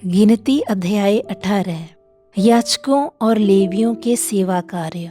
गिनती अध्याय 18। याजकों और लेवियों के सेवा कार्य।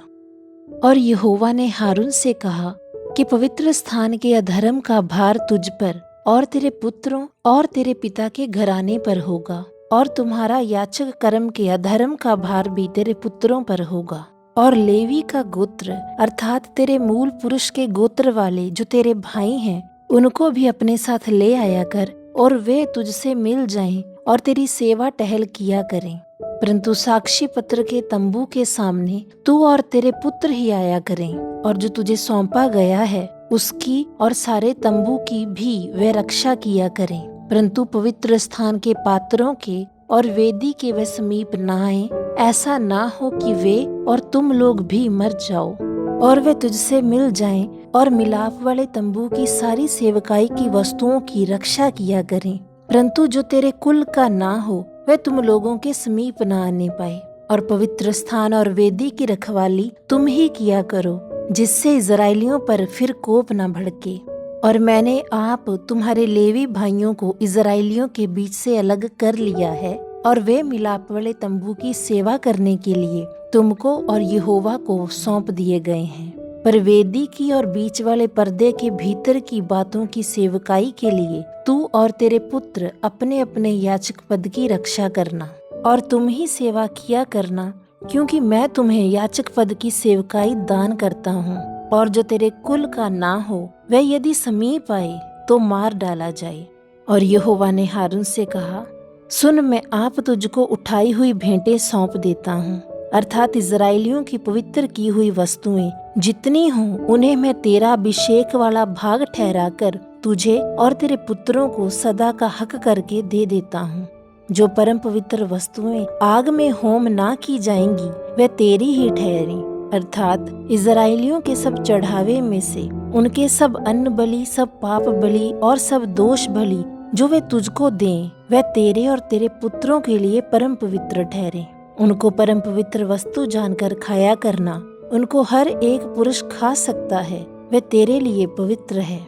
और यहोवा ने हारून से कहा कि पवित्र स्थान के अधर्म का भार तुझ पर और तेरे पुत्रों और तेरे पिता के घराने पर होगा, और तुम्हारा याचक कर्म के अधर्म का भार भी तेरे पुत्रों पर होगा। और लेवी का गोत्र अर्थात तेरे मूल पुरुष के गोत्र वाले जो तेरे भाई हैं, उनको भी अपने साथ ले आया कर, और वे तुझसे मिल जाएं और तेरी सेवा टहल किया करें। परंतु साक्षी पत्र के तंबू के सामने तू और तेरे पुत्र ही आया करें, और जो तुझे सौंपा गया है उसकी और सारे तंबू की भी वे रक्षा किया करें। परंतु पवित्र स्थान के पात्रों के और वेदी के वे समीप न आए, ऐसा ना हो कि वे और तुम लोग भी मर जाओ। और वे तुझसे मिल जाएं और मिलाप वाले तंबू की सारी सेवकाई की वस्तुओं की रक्षा किया करें। परंतु जो तेरे कुल का ना हो वे तुम लोगों के समीप न आने पाए। और पवित्र स्थान और वेदी की रखवाली तुम ही किया करो, जिससे इजराइलियों पर फिर कोप न भड़के। और मैंने आप तुम्हारे लेवी भाइयों को इजराइलियों के बीच से अलग कर लिया है, और वे मिलाप वाले तंबू की सेवा करने के लिए तुमको और यहोवा को सौंप दिए गए हैं। पर वेदी की और बीच वाले पर्दे के भीतर की बातों की सेवकाई के लिए तू और तेरे पुत्र अपने अपने याचक पद की रक्षा करना, और तुम ही सेवा किया करना, क्योंकि मैं तुम्हें याचक पद की सेवकाई दान करता हूँ। और जो तेरे कुल का ना हो वह यदि समीप आए तो मार डाला जाए। और यहोवा ने हारून से कहा, सुन, मैं आप तुझको उठाई हुई भेंटें सौंप देता हूँ, अर्थात इजराइलियों की पवित्र की हुई वस्तुएं जितनी हों उन्हें मैं तेरा अभिषेक वाला भाग ठहरा कर तुझे और तेरे पुत्रों को सदा का हक करके दे देता हूँ। जो परम पवित्र वस्तुएं आग में होम ना की जाएंगी वे तेरी ही ठहरी, अर्थात इजराइलियों के सब चढ़ावे में से उनके सब अन्न बलि, सब पाप बलि और सब दोष बलि जो वे तुझको दें, वह तेरे और तेरे पुत्रों के लिए परम पवित्र ठहरे। उनको परम पवित्र वस्तु जानकर खाया करना। उनको हर एक पुरुष खा सकता है, वे तेरे लिए पवित्र है।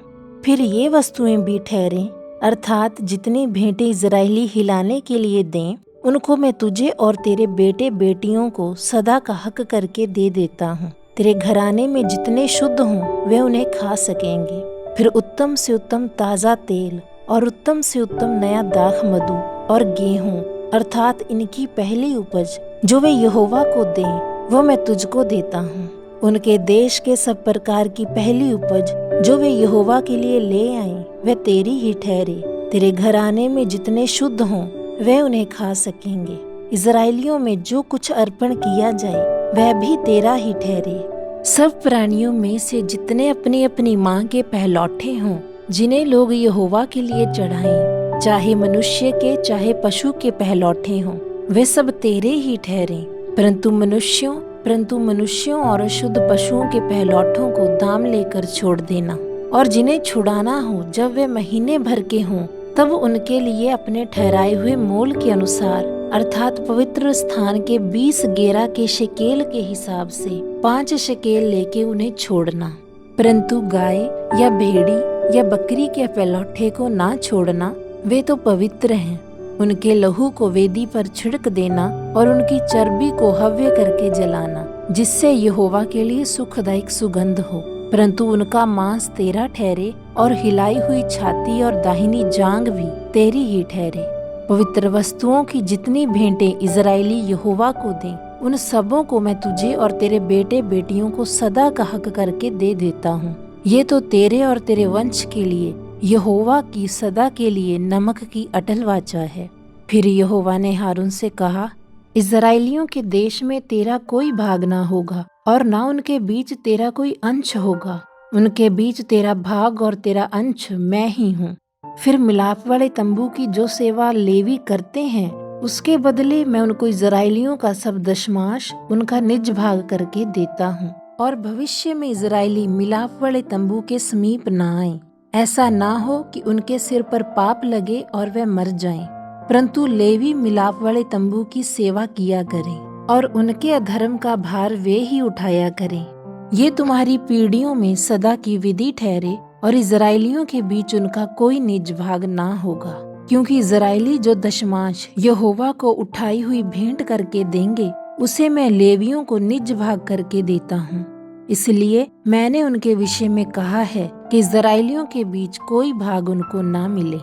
फिर ये वस्तुएं भी ठहरें, अर्थात जितनी भेंटें इजराइली हिलाने के लिए दें, उनको मैं तुझे और तेरे बेटे बेटियों को सदा का हक करके दे देता हूँ। तेरे घराने में जितने शुद्ध हों वे उन्हें खा सकेंगे। फिर उत्तम से उत्तम ताजा तेल और उत्तम से उत्तम नया दाख मधु और गेहूं, अर्थात इनकी पहली उपज जो वे यहोवा को दें, वो मैं तुझको देता हूँ। उनके देश के सब प्रकार की पहली उपज जो वे यहोवा के लिए ले आए, वे तेरी ही ठहरे। तेरे घराने में जितने शुद्ध हों वे उन्हें खा सकेंगे। इजराइलियों में जो कुछ अर्पण किया जाए वह भी तेरा ही ठहरे। सब प्राणियों में से जितने अपनी अपनी माँ के पहलौठे हों, जिन्हें लोग यहोवा के लिए चढ़ाएं, चाहे मनुष्य के चाहे पशु के पहलौठे हों, वे सब तेरे ही ठहरे। परंतु मनुष्यों और शुद्ध पशुओं के पहलौठों को दाम लेकर छोड़ देना। और जिन्हें छुड़ाना हो जब वे महीने भर के हों, तब उनके लिए अपने ठहराए हुए मोल के अनुसार, अर्थात पवित्र स्थान के 20 गेरा के शकेल के हिसाब से 5 शकेल लेके उन्हें छोड़ना। परंतु गाय या भेड़ी या बकरी के पहलौठे को ना छोड़ना, वे तो पवित्र हैं। उनके लहू को वेदी पर छिड़क देना और उनकी चर्बी को हव्य करके जलाना, जिससे यहोवा के लिए सुखदायक सुगंध हो। परंतु उनका मांस तेरा ठहरे, और हिलाई हुई छाती और दाहिनी जांग भी तेरी ही ठहरे। पवित्र वस्तुओं की जितनी भेंटें इजराइली यहोवा को दें, उन सबों को मैं तुझे और तेरे बेटे बेटियों को सदा का हक करके दे देता हूँ। ये तो तेरे और तेरे वंश के लिए यहोवा की सदा के लिए नमक की अटल वाचा है। फिर यहोवा ने हारून से कहा, इजराइलियों के देश में तेरा कोई भाग ना होगा, और ना उनके बीच तेरा कोई अंश होगा। उनके बीच तेरा भाग और तेरा अंश मैं ही हूँ। फिर मिलाप वाले तंबू की जो सेवा लेवी करते हैं, उसके बदले मैं उनको इजराइलियों का सब दशमांश उनका निज भाग करके देता हूँ। और भविष्य में इजराइली मिलाप वाले तंबू के समीप ना आए, ऐसा ना हो कि उनके सिर पर पाप लगे और वे मर जाएं। परंतु लेवी मिलाप वाले तंबू की सेवा किया करें, और उनके अधर्म का भार वे ही उठाया करें। ये तुम्हारी पीढ़ियों में सदा की विधि ठहरे, और इजराइलियों के बीच उनका कोई निज भाग ना होगा। क्योंकि इजराइली जो दशमांश यहोवा को उठाई हुई भेंट करके देंगे उसे मैं लेवियों को निज भाग करके देता हूँ। इसलिए मैंने उनके विषय में कहा है कि इजराइलियों के बीच कोई भाग उनको ना मिले।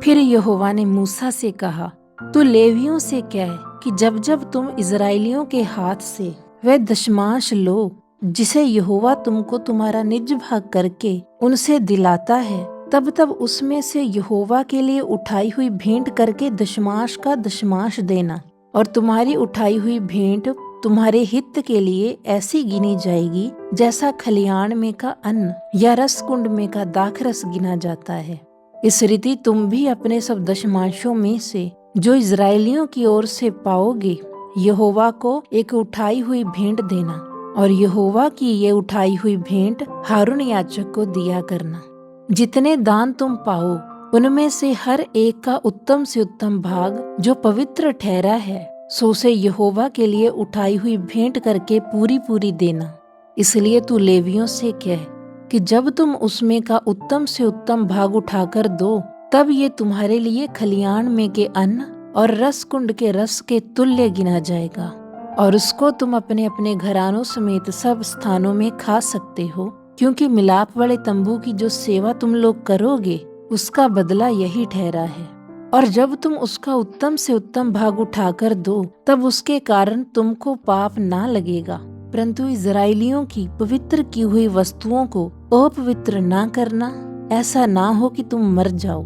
फिर यहोवा ने मूसा से कहा, तू लेवियों से कह कि जब जब तुम इजराइलियों के हाथ से वह दशमांश लो जिसे यहोवा तुमको तुम्हारा निज भाग करके उनसे दिलाता है, तब तब उसमें से यहोवा के लिए उठाई हुई भेंट करके दशमांश का दशमांश देना। और तुम्हारी उठाई हुई भेंट तुम्हारे हित के लिए ऐसी गिनी जाएगी जैसा खलियान में का अन्न या रस कुंड में का दाखरस गिना जाता है। इस रीति तुम भी अपने सब दशमांशों में से जो इजराइलियों की ओर से पाओगे यहोवा को एक उठाई हुई भेंट देना, और यहोवा की ये उठाई हुई भेंट हारून याजक को दिया करना। जितने दान तुम पाओ उनमें से हर एक का उत्तम से उत्तम भाग जो पवित्र ठहरा है सो उसे यहोवा के लिए उठाई हुई भेंट करके पूरी पूरी देना। इसलिए तू लेवियों से कह कि जब तुम उसमें का उत्तम से उत्तम भाग उठाकर दो, तब ये तुम्हारे लिए खलियान में के अन्न और रस कुंड के रस के तुल्य गिना जाएगा, और उसको तुम अपने अपने घरानों समेत सब स्थानों में खा सकते हो, क्योंकि मिलाप वाले तंबू की जो सेवा तुम लोग करोगे उसका बदला यही ठहरा है। और जब तुम उसका उत्तम से उत्तम भाग उठाकर दो, तब उसके कारण तुमको पाप ना लगेगा, परंतु इजराइलियों की पवित्र की हुई वस्तुओं को अपवित्र ना करना, ऐसा ना हो कि तुम मर जाओ।